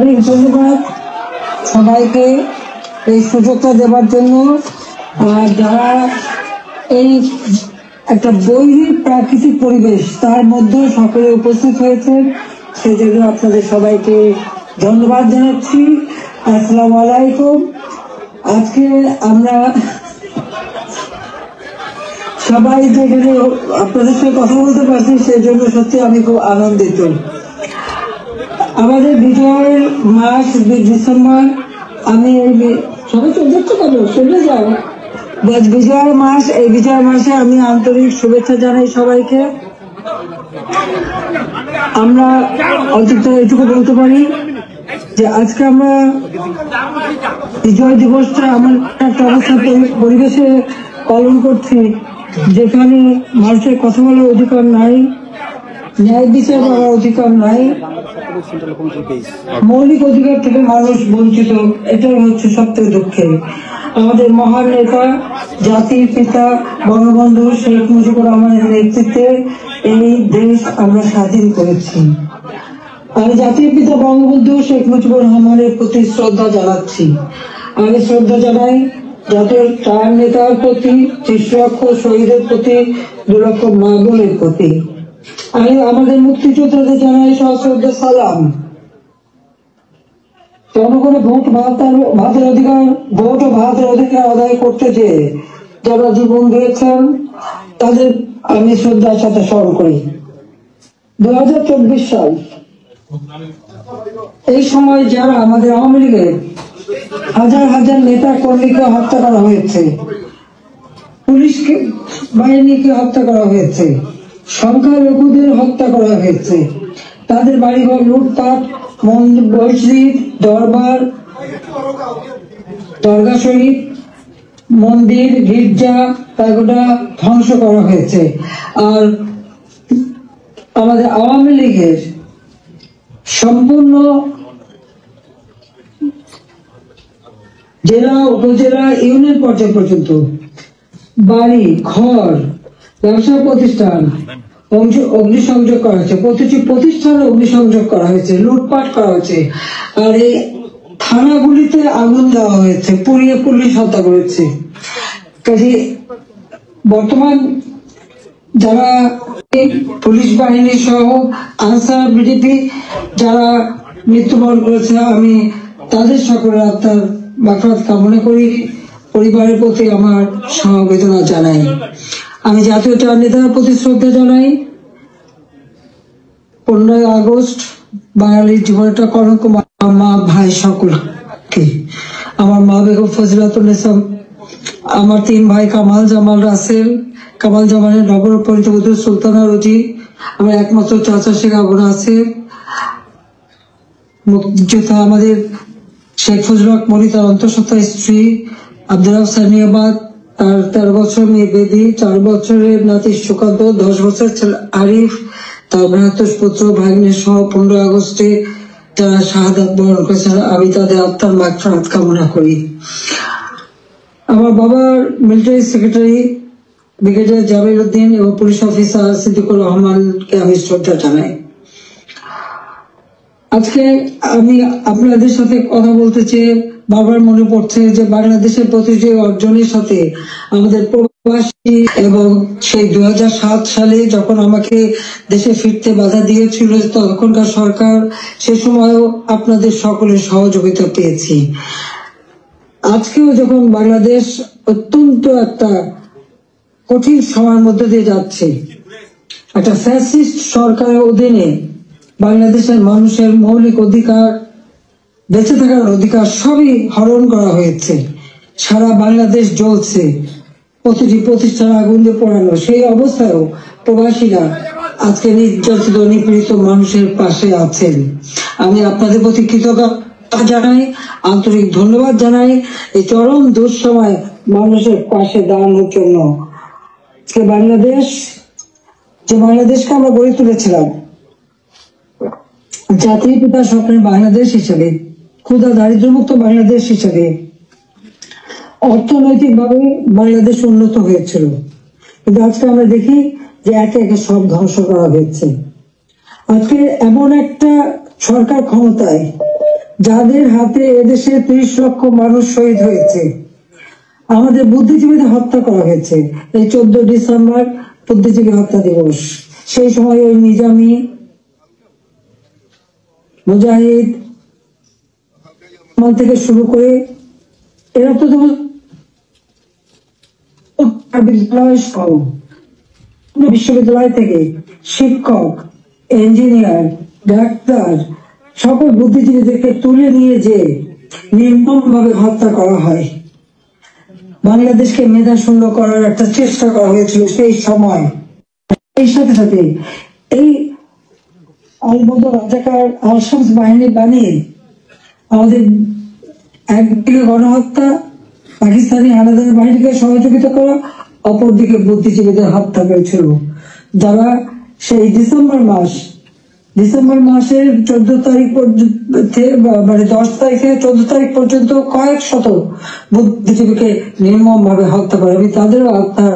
অনেক ধন্যবাদ সবাইকে এই সুযোগটা দেওয়ার জন্য। যারা এই একটা বৈরী প্রাকৃতিক পরিবেশ তার মধ্যে সকলে উপস্থিত হয়েছেন, সেই জন্য আপনাদের সবাইকে ধন্যবাদ জানাচ্ছি। আসসালামু আলাইকুম। আজকে আমরা সবাই যেখানে আপনাদের সাথে কথা বলতে পারছি সেই জন্য সত্যি আমি খুব আনন্দিত। আমাদের বিজয়ের মাস ডিসেম্বর, আমি সবাই চলে কেন চলে যাও, বিজয়ের মাস, এই বিজয় মাসে আমি আন্তরিক শুভেচ্ছা জানাই সবাইকে। আমরা অন্তত এটুকু বলতে পারি যে আজকে আমরা বিজয় দিবসটা আমার একটা অবস্থা পরিবেশে পালন করছি যেখানে মানুষের কথা বলার অধিকার নাই, ন্যায় বিচার করার অধিকার নাই, মৌলিক অধিকার থেকে মানুষ বঞ্চিত। এটাই হচ্ছে সবথেকে দুঃখের। আমাদের মহান নেতা জাতির পিতা বঙ্গবন্ধু শেখ মুজিবুর রহমানের নেতৃত্বে এই দেশ আমরা স্বাধীন করেছি। আমি জাতির পিতা বঙ্গবন্ধু শেখ মুজিবুর রহমানের প্রতি শ্রদ্ধা জানাচ্ছি। আমি শ্রদ্ধা জানাই জাতির চার নেতার প্রতি, ৩০ লক্ষ শহীদের প্রতি, ২ লক্ষ মা বোনের প্রতি। আমি আমাদের মুক্তিযোদ্ধাদের জানাই সশ্রদ্ধ সালাম। জনগণের ভোট ভাতের অধিকার, ভোট ও ভাতের অধিকার আদায় করতে যে যারা জীবন দিয়েছেন তাদের আমি শ্রদ্ধার সাথে স্মরণ করি। 2024 সাল, এই সময় যারা আমাদের আওয়ামী লীগের হাজার হাজার নেতা কর্মীকে হত্যা করা হয়েছে, পুলিশকে বাহিনীকে হত্যা করা হয়েছে, সংখ্যালঘুদের হত্যা করা হয়েছে, তাদের বাড়িঘর লুটপাট, মসজিদ, দরবার, দরগা শরীফ, মন্দির, গির্জা, প্যাগোডা ধ্বংস করা হয়েছে। আর আমাদের আওয়ামী লীগের সম্পূর্ণ জেলা, উপজেলা, ইউনিয়ন পর্যায় পর্যন্ত বাড়ি ঘর, ব্যবসা প্রতিষ্ঠান অগ্নিসংযোগ করা হয়েছে, প্রতিটি প্রতিষ্ঠানে অগ্নিসংযোগ করা হয়েছে, লুটপাট করা হয়েছে। আর এই থানাগুলিতে আগুন দেওয়া হয়েছে, পুড়িয়ে পুলিশ হত্যা করেছে। কাজে বর্তমান যারা পুলিশ বাহিনী সহ আনসার, বিডিপি যারা মৃত্যুবরণ করেছে, আমি তাদের সকলের আত্মার মাগফিরাত কামনা করি, পরিবারের প্রতি আমার সমবেদনা জানাই। আমি জাতীয় চার নেতার প্রতি শ্রদ্ধা জানাই। 15 আগস্ট বাঙালির জীবনটা কলঙ্ক, মা ভাই সকলকে, আমার মা বেগম ফজিলাতুন্নেসা, আমার 3 ভাই কামাল জামাল রাসেল, কামাল জামালের নগর পরিতবধূ সুলতানা রোজি, আমার একমাত্র চাচা শেখ আবু নাসের, মুক্তিযোদ্ধা আমাদের শেখ ফজলুল হক মনি, তার অন্তঃসত্ত্বা স্ত্রী আব্দুল হক সানিয়াবাদ, তার 13 বছর মেয়ে বেবি, 4 বছরের নাতি সুকান্ত, 10 বছর ছেলে আরিফ, তার ভ্রাতুষ পুত্র ভাগ্নে সহ 15 আগস্টে যারা শাহাদাত বরণ করেছেন, আমি তাদের আত্মার মাগফিরাত কামনা করি। আমার বাবার military secretary brigadier Jamil Uddin এবং পুলিশ অফিসার সিদ্দিকুর রহমানকে আমি শ্রদ্ধা জানাই। আজকে আমি আপনাদের সাথে কথা বলতে চেয়ে বারবার মনে পড়ছে যে বাংলাদেশের প্রতি যে অর্জনের সাথে আমাদের প্রবাসী, এবং সেই 2007 সালে যখন আমাকে দেশে ফিরতে বাধা দিয়েছিল তখনকার সরকার, সে সময়ও আপনাদের সকলের সহযোগিতা পেয়েছি। আজকেও যখন বাংলাদেশ অত্যন্ত একটা কঠিন সময়ের মধ্যে দিয়ে যাচ্ছে, একটা ফ্যাসিস্ট সরকারের অধীনে বাংলাদেশের মানুষের মৌলিক অধিকার, বেঁচে থাকার অধিকার সবই হরণ করা হয়েছে। সারা বাংলাদেশ জ্বলছে, প্রতিটি প্রতিষ্ঠান আগুন দিয়ে পোড়ানো। সেই অবস্থায়ও প্রবাসীরা আজকে নির্যাতিত নিপীড়িত মানুষের পাশে আছেন। আমি আপনাদের প্রতি কৃতজ্ঞতা জানাই, আন্তরিক ধন্যবাদ জানাই এই চরম দুঃসময় মানুষের পাশে দাঁড়ানোর জন্য। বাংলাদেশ, যে বাংলাদেশকে আমরা গড়ে তুলেছিলাম জাতির পিতার স্বপ্নের বাংলাদেশ হিসেবে, ক্ষুধা দারিদ্র্যমুক্ত বাংলাদেশ হিসেবে, অর্থনৈতিকভাবে বাংলাদেশ উন্নত হয়েছিল, কিন্তু আজকে আমরা দেখি যে একে একে সব ধ্বংস করা হয়েছে। আজকে এমন একটা সরকার ক্ষমতায়, যাদের হাতে এদেশে 30 লক্ষ মানুষ শহীদ হয়েছে, আমাদের বুদ্ধিজীবীদের হত্যা করা হয়েছে। এই 14 ডিসেম্বর বুদ্ধিজীবী হত্যা দিবস। সেই সময় ওই নিজামী, মুজাহিদ থেকে শুরু করে এরা তো বিশ্ববিদ্যালয় থেকে শিক্ষক, ইঞ্জিনিয়ার, ডাক্তার সকল বুদ্ধিজীবীদেরকে তুলে নিয়ে যে নির্মমভাবে হত্যা করা হয়। বাংলাদেশকে মেধাশূন্য করার একটা চেষ্টা করা হয়েছিল সেই সময়। এই সাথে সাথে এই আলবদর রাজাকার আল-শামস বাহিনী বানিয়ে আমাদের একদিকে গণহত্যা, পাকিস্তানি হানাদার বাহিনীকে সহযোগিতা করা, অপরদিকে বুদ্ধিজীবীদের হত্যা করেছিল, যারা সেই ডিসেম্বর মাসের 14 তারিখ মানে 10 তারিখ থেকে 14 তারিখ পর্যন্ত কয়েক শত বুদ্ধিজীবীকে নির্মম ভাবে হত্যা করে। আমি তাদেরও আত্মার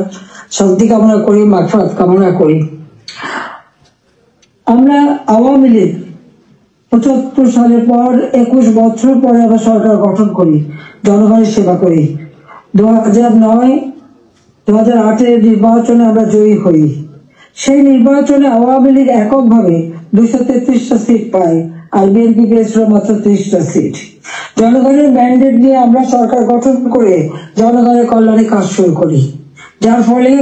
শান্তি কামনা করি, মাগফিরাত কামনা করি। আমরা আওয়ামী লীগ 75 সালের পর 21 বছর পরে আমরা সরকার গঠন করি, জনগণের সেবা করি। 2008-এর নির্বাচনে আমরা জয়ী হই। সেই নির্বাচনে আওয়ামী লীগ এককভাবে 233টা সিট পায়, আর বিএনপি পেয়েছিল মাত্র 30টা সিট। জনগণের ম্যান্ডেট নিয়ে আমরা সরকার গঠন করে জনগণের কল্যাণে কাজ শুরু করি, যার ফলে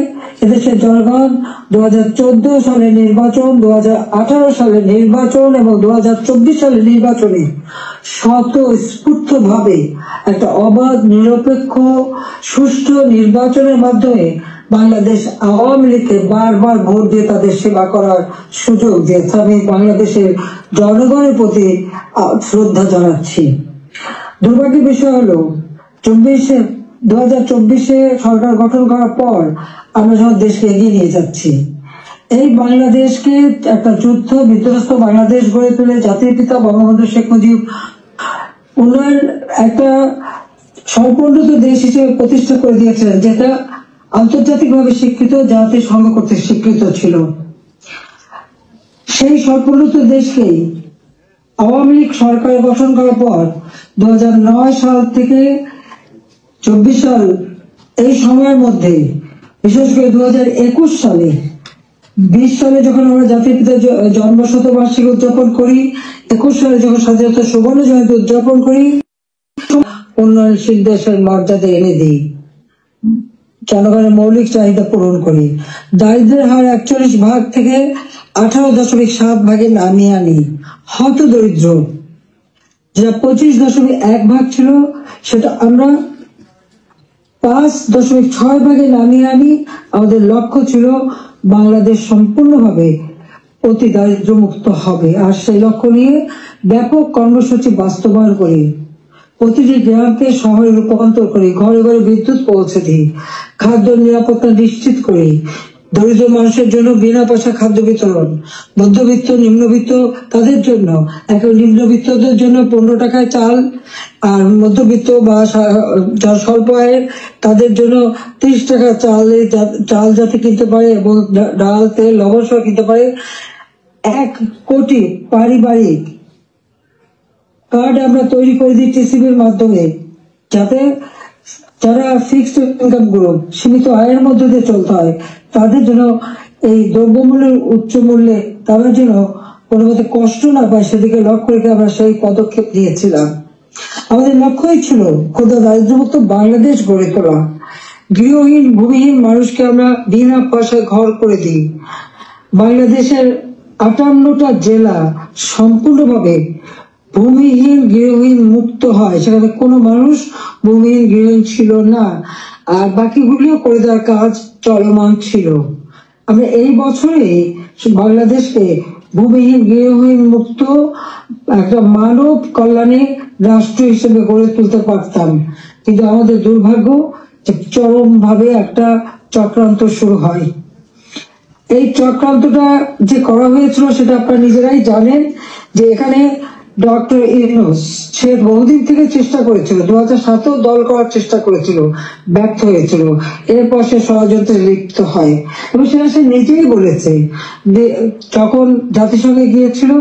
এদেশের জনগণ 2014 সালের নির্বাচন, 2018 সালের নির্বাচন এবং 2024 সালের নির্বাচনে স্বতঃস্ফূর্ত ভাবে একটা অবাধ, নিরপেক্ষ, সুষ্ঠু নির্বাচনের মাধ্যমে বাংলাদেশ আওয়ামী লীগকে বারবার ভোট দিয়ে তাদের সেবা করার সুযোগ দিয়েছে। আমি বাংলাদেশের জনগণের প্রতি শ্রদ্ধা জানাচ্ছি। দুর্ভাগ্যের বিষয় হলো 2024-এ সরকার গঠন করার পর আমরা যখন দেশকে এগিয়ে নিয়ে যাচ্ছি, এই বাংলাদেশকে একটা যুদ্ধ বিধ্বস্ত বাংলাদেশ গড়ে তুলে জাতির পিতা বঙ্গবন্ধু শেখ মুজিব উন্নয়ন একটা সম্পূর্ণত দেশ হিসেবে প্রতিষ্ঠা করে দিয়েছিলেন, যেটা আন্তর্জাতিকভাবে স্বীকৃত, জাতিসংঘ কর্তৃক স্বীকৃত ছিল। সেই সম্পূর্ণত দেশকেই আওয়ামী লীগ সরকার গঠন করার পর 2009 সাল থেকে 24 সাল এই সময়ের মধ্যে, বিশেষ করে 2021 সালে 20 সালে যখন আমরা জাতির পিতার জন্ম শতবার্ষিকী উদযাপন করি, 21 সালে যখন স্বাধীনতা সুবর্ণ জয়ন্তী উদযাপন করি, উন্নয়নশীল দেশের মর্যাদা এনে দিই, জনগণের মৌলিক চাহিদা পূরণ করি, দারিদ্রের হার 41 ভাগ থেকে 18.7 ভাগে নামিয়ে আনি, হত দরিদ্র যেটা 25.1 ভাগ ছিল সেটা আমরা 5.6 ভাগে নামিয়ে আনি। আমাদের লক্ষ্য ছিল বাংলাদেশ সম্পূর্ণভাবে অতি দারিদ্র মুক্ত হবে, আর সেই লক্ষ্য নিয়ে ব্যাপক কর্মসূচি বাস্তবায়ন করি। প্রতিটি গ্রামকে শহরে রূপান্তর করি, ঘরে ঘরে বিদ্যুৎ পৌঁছে দিই, খাদ্য নিরাপত্তা নিশ্চিত করি, দরিদ্র মানুষের জন্য বিনা পয়সা খাদ্য বিতরণ, মধ্যবিত্ত, নিম্নবিত্ত তাদের জন্য, নিম্নবিত্তদের জন্য 15 টাকায় চাল, আর মধ্যবিত্ত বা স্বল্প আয়ের তাদের জন্য 30 টাকা চাল যাতে কিনতে পারে এবং ডাল, তেল, লবণ সহ কিনতে পারে। 1 কোটি পারিবারিক কার্ড আমরা তৈরি করে দিই টিসিবির মাধ্যমে, যাতে যারা ফিক্সড ইনকাম গ্রুপ, সীমিত আয়ের মধ্যে দিয়ে চলতে হয়, তাদের জন্য এই দ্রব্যমূল্যের উচ্চ মূল্যে তাদের জন্য কোনো মতে কষ্ট না পায়, সেদিকে লক্ষ্য রেখে আমরা সেই পদক্ষেপ নিয়েছিলাম। আমাদের লক্ষ্যই ছিল ক্ষুদ্র দারিদ্র্যমুক্ত বাংলাদেশ গড়ে তোলা। গৃহহীন, ভূমিহীন মানুষকে আমরা বিনা পয়সায় ঘর করে দিই। বাংলাদেশের 58টা জেলা সম্পূর্ণভাবে ভূমিহীন, গৃহহীন মুক্ত হয়, সেখানে কোনো মানুষ ভূমিহীন, গৃহহীন ছিল না, আর বাকিগুলিও করে দেওয়ার কাজ চলমান ছিল। আমরা এই বছরে বাংলাদেশকে ভূমিহীন, গৃহহীন মুক্ত একটা মানব কল্যাণে রাষ্ট্র হিসেবে গড়ে তুলতে পারতাম, কিন্তু আমাদের দুর্ভাগ্য চরম ভাবে একটা চক্রান্ত শুরু হয়। এই চক্রান্তটা যে করা হয়েছিল সেটা আপনারা নিজেরাই জানেন, যে এখানে ডক্টর ইউনূস সে বহুদিন থেকে চেষ্টা করেছিল, 2007-এও দল করার চেষ্টা করেছিল, ব্যর্থ হয়েছিল। এরপর সে ষড়যন্ত্রে লিপ্ত হয় এবং সেটা সে নিজেই বলেছে। যখন জাতিসংঘে গিয়েছিল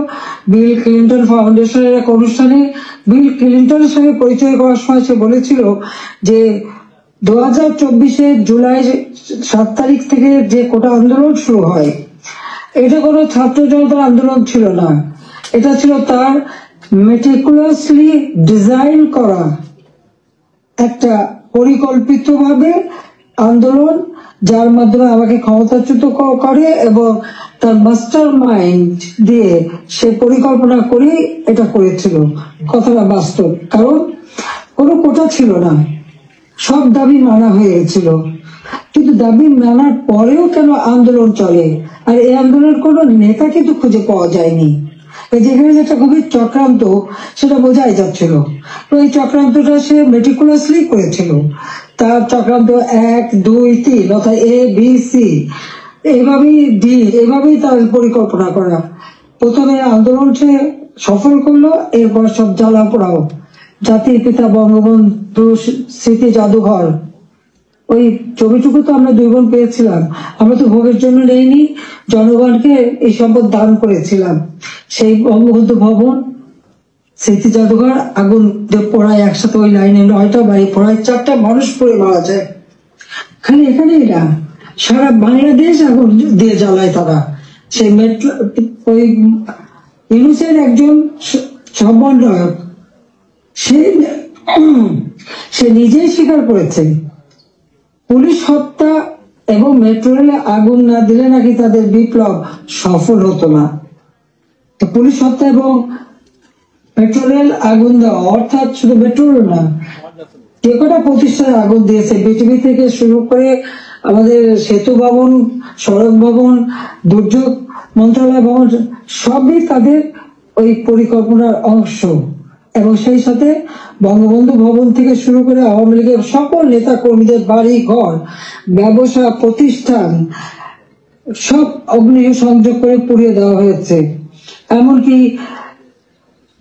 বিল ক্লিন্টন ফাউন্ডেশনের এক অনুষ্ঠানে, বিল ক্লিন্টনের সঙ্গে পরিচয় করার সময় সে বলেছিল যে 2024 জুলাই 7 তারিখ থেকে যে কোটা আন্দোলন শুরু হয়, এটা কোনো ছাত্র জনতার আন্দোলন ছিল না, এটা ছিল তার মেটিকুলাসলি ডিজাইন করা একটা পরিকল্পিতভাবে আন্দোলন, যার মাধ্যমে আমাকে ক্ষমতাচ্যুত করে এবং তার মাস্টার মাইন্ড দিয়ে সে পরিকল্পনা করে এটা করেছিল। কথাটা বাস্তব, কারণ কোনো কোটা ছিল না, সব দাবি মানা হয়ে গেছিল। কিন্তু দাবি মানার পরেও কেন আন্দোলন চলে? আর এই আন্দোলনের কোনো নেতা কিন্তু খুঁজে পাওয়া যায়নি। যেখানে যেটা গভীর চক্রান্ত সেটা বোঝাই যাচ্ছিল। তো এই চক্রান্তটা সে মেটিকুলাসলি করেছিল। তার চক্রান্ত 1, 2, 3 অর্থাৎ ABC, এভাবেই ডি, এভাবেই তার পরিকল্পনা করা। প্রথমে আন্দোলন সে সফল করলো, এরপর সব জ্বালা পোড়াও। জাতির পিতা বঙ্গবন্ধু স্মৃতি জাদুঘর, ওই ছবিটুকু তো আমরা 2 বোন পেয়েছিলাম। আমরা তো ভোগের জন্য নেইনি, জনগণকে এই সম্পদ দান করেছিলাম। সেই বঙ্গবন্ধু ভবন, স্মৃতি জাদুঘর আগুন পোড়ায় একসাথে, ওই লাইনে 9টা বাড়ি পোড়ায়, 4টা মানুষ পুড়ে মারা যায়। খালি এখানেই না, সারা বাংলাদেশ আগুন দিয়ে জ্বালায় তারা। সেই মেট্রো, ওই ইউনূসের একজন সমন্বয়ক, সে নিজেই স্বীকার করেছে পুলিশ হত্যা এবং মেট্রো রেলে আগুন না দিলে নাকি তাদের বিপ্লব সফল হতো না। তো পুলিশ হত্যা এবং মেট্রো রেল আগুন দেওয়া, অর্থাৎ শুধু মেট্রো রেল না, যে কটা প্রতিষ্ঠানে আগুন দিয়েছে, বিটিভি থেকে শুরু করে আমাদের সেতু ভবন, সড়ক ভবন, দুর্যোগ মন্ত্রণালয় ভবন, সবই তাদের ওই পরিকল্পনার অংশ। এবং সেই সাথে বঙ্গবন্ধু ভবন থেকে শুরু করে আওয়ামী লীগের সকল নেতা কর্মীদের বাড়ি ঘর, ব্যবসা প্রতিষ্ঠান সব অগ্নি সংযোগ করে পুড়িয়ে দেওয়া হয়েছে। এমনকি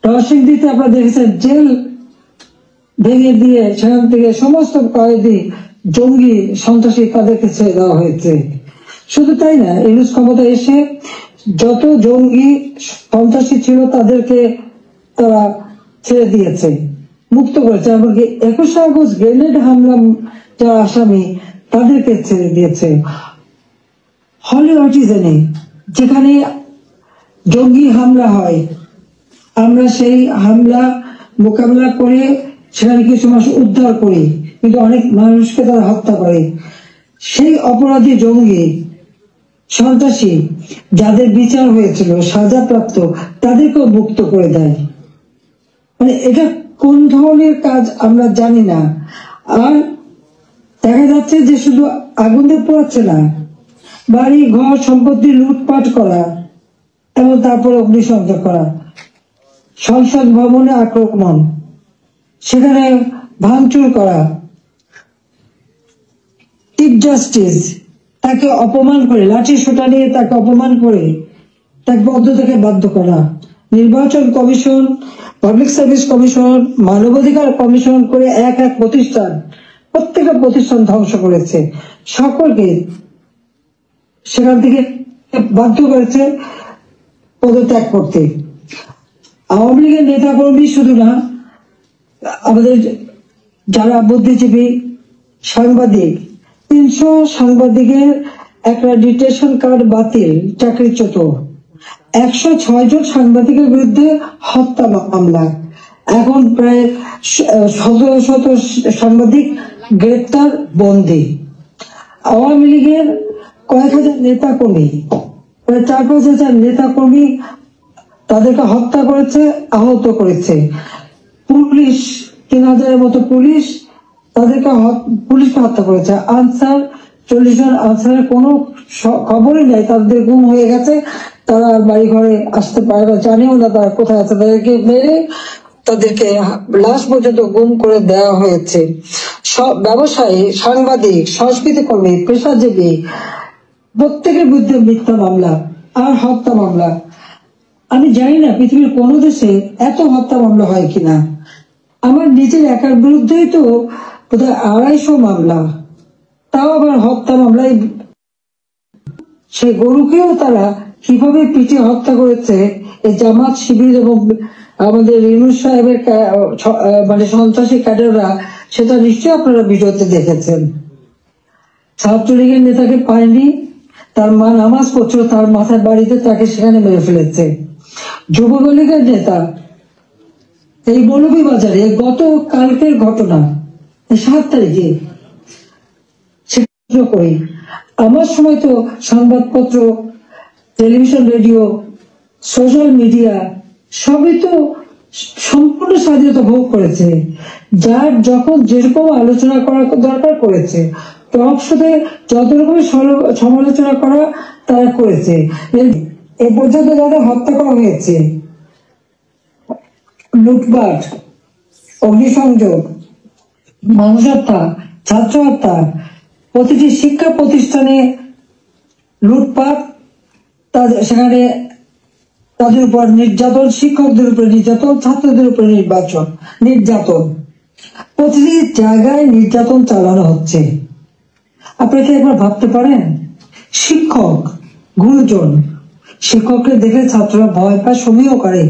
নরসিংদীতে আপনারা দেখেছেন, জেল ভেঙে দিয়ে সেখান থেকে সমস্ত কয়েদি, জঙ্গি, সন্ত্রাসী তাদেরকে ছেড়ে দেওয়া হয়েছে। শুধু তাই না, ইউনূস ক্ষমতা এসে যত জঙ্গি সন্ত্রাসী ছিল তাদেরকে তারা ছেড়ে দিয়েছে, মুক্ত করেছে। এমনকি 21 আগস্ট গ্রেনেড হামলা যারা আসামি তাদেরকে ছেড়ে দিয়েছে। হলি অটিজেনে যেখানে জঙ্গি হামলা হয়, আমরা সেই হামলা মোকাবেলা করে সেখানে কিছু মানুষ উদ্ধার করি, কিন্তু অনেক মানুষকে তারা হত্যা করে। সেই অপরাধী জঙ্গি সন্ত্রাসী যাদের বিচার হয়েছিল, সাজাপ্রাপ্ত, তাদেরকেও মুক্ত করে দেয়। মানে এটা কোন ধরনের কাজ আমরা জানি না। আর দেখা যাচ্ছে যে শুধু আগুন দিয়ে পোড়াচ্ছে না, বাড়ি ঘর সম্পত্তি লুটপাট করা এবং তারপরে অগ্নিসংযোগ করা, সংসদ ভবনে আক্রমণ, সেখানে ভাঙচুর করা, চিফ জাস্টিস তাকে অপমান করে, লাঠি সোটা নিয়ে তাকে অপমান করে তাকে পদত্যাগে বাধ্য করা, নির্বাচন কমিশন, পাবলিক সার্ভিস কমিশন, মানবাধিকার কমিশন করে এক এক প্রতিষ্ঠান, প্রত্যেকটা প্রতিষ্ঠান ধ্বংস করেছে। সকলকে সেখান থেকে বাধ্য করেছে পদত্যাগ করতে। আওয়ামী লীগের নেতা কর্মী শুধু না, আমাদের যারা বুদ্ধিজীবী, সাংবাদিক, 300 সাংবাদিকের অ্যাক্রেডিটেশন কার্ড বাতিল, চাকরিচ্যুত। 106 জন সাংবাদিকের বিরুদ্ধে হত্যা মামলা, এখন প্রায় 1700 সাংবাদিক গ্রেপ্তার, বন্দী। আওয়ামী লীগের কয়েক হাজার নেতা কর্মী, প্রায় 4-5 হাজার নেতা কর্মী তাদেরকে হত্যা করেছে, আহত করেছে। পুলিশ 3000-এর মতো পুলিশ তাদেরকে পুলিশকে হত্যা করেছে। আনসার 40 জন আনসারের কোনো খবরই নেই, তাদের গুম হয়ে গেছে, তারা বাড়ি ঘরে আসতে পারে না, জানেও না তারা কোথায় আছে। তাদেরকে মেরে তাদেরকে লাশ পর্যন্ত গুম করে দেওয়া হয়েছে। সব ব্যবসায়ী, সাংবাদিক, সংস্কৃতি কর্মী, পেশাজীবী প্রত্যেকের বিরুদ্ধে মিথ্যা মামলা আর হত্যা মামলা। আমি জানি না পৃথিবীর কোন দেশে এত হত্যা মামলা হয় কিনা। আমার নিজের একার বিরুদ্ধেই তো বোধহয় 250 মামলা, তাও আবার হত্যা মামলায়। সে গরুকেও তারা কিভাবে পিটে হত্যা করেছে এই জামাত শিবির এবং আমাদের ইউনূস সাহেবের মানে সন্ত্রাসী ক্যাডাররা, সেটা নিশ্চয়ই আপনারা ভিডিওতে দেখেছেন। ছাত্রলীগের নেতাকে পায়নি, তার মা নামাজ পড়ছিল, তার মাথার বাড়িতে তাকে সেখানে মেরে ফেলেছে। যুবলীগের নেতা এই মৌলভীবাজারে গত কালকের ঘটনা 7 তারিখে করি, আমার সময় তো সংবাদপত্র, টেলিভিশন, রেডিও, সোশ্যাল মিডিয়া সবই তো সম্পূর্ণ স্বাধীনতা ভোগ করেছে। যার যখন যেরকম আলোচনা করা দরকার করেছে, টক শোতে যত রকমের সমালোচনা করা তারা করেছে। এ পর্যন্ত যাদের হত্যা করা হয়েছে, লুটপাট, অগ্নিসংযোগ, মানুষ হত্যা, ছাত্র হত্যা, প্রতিটি শিক্ষা প্রতিষ্ঠানে লুটপাট, সেখানে তাদের উপর নির্যাতন, শিক্ষকদের উপর নির্যাতন, ছাত্রদের উপর নির্যাতন, প্রতিটি জায়গায় নির্যাতন চালানো হচ্ছে। আপনারা কি একবার ভাবতে পারেন? শিক্ষক, গুরুজন, শিক্ষককে দেখে ছাত্ররা ভয় পায়, সমীহ করে।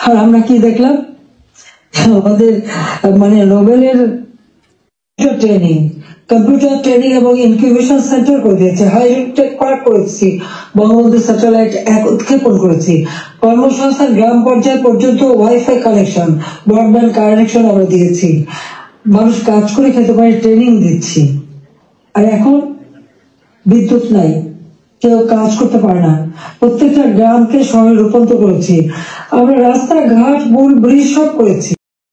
আর আমরা কি দেখলাম? আমাদের মানে নোবেলের ট্রেনিং, কম্পিউটার ট্রেনিং এবং ইনকিউবেশন সেন্টার করে দিয়েছে, হাইটেক পার্ক করেছি, বঙ্গবন্ধু স্যাটেলাইট উৎক্ষেপণ করেছি, কর্মসংস্থান গ্রাম পর্যায় পর্যন্ত ওয়াইফাই কানেকশন, ব্রডব্যান্ড কানেকশন আমরা দিয়েছি, মানুষ কাজ করে খেতে পারে, ট্রেনিং দিচ্ছি। আর এখন বিদ্যুৎ নাই, কেউ কাজ করতে পারে না, প্রত্যেকটা গ্রামকে শহরে রূপান্তর করেছি আমরা, রাস্তাঘাট, মূল ব্রিজ সব করেছি।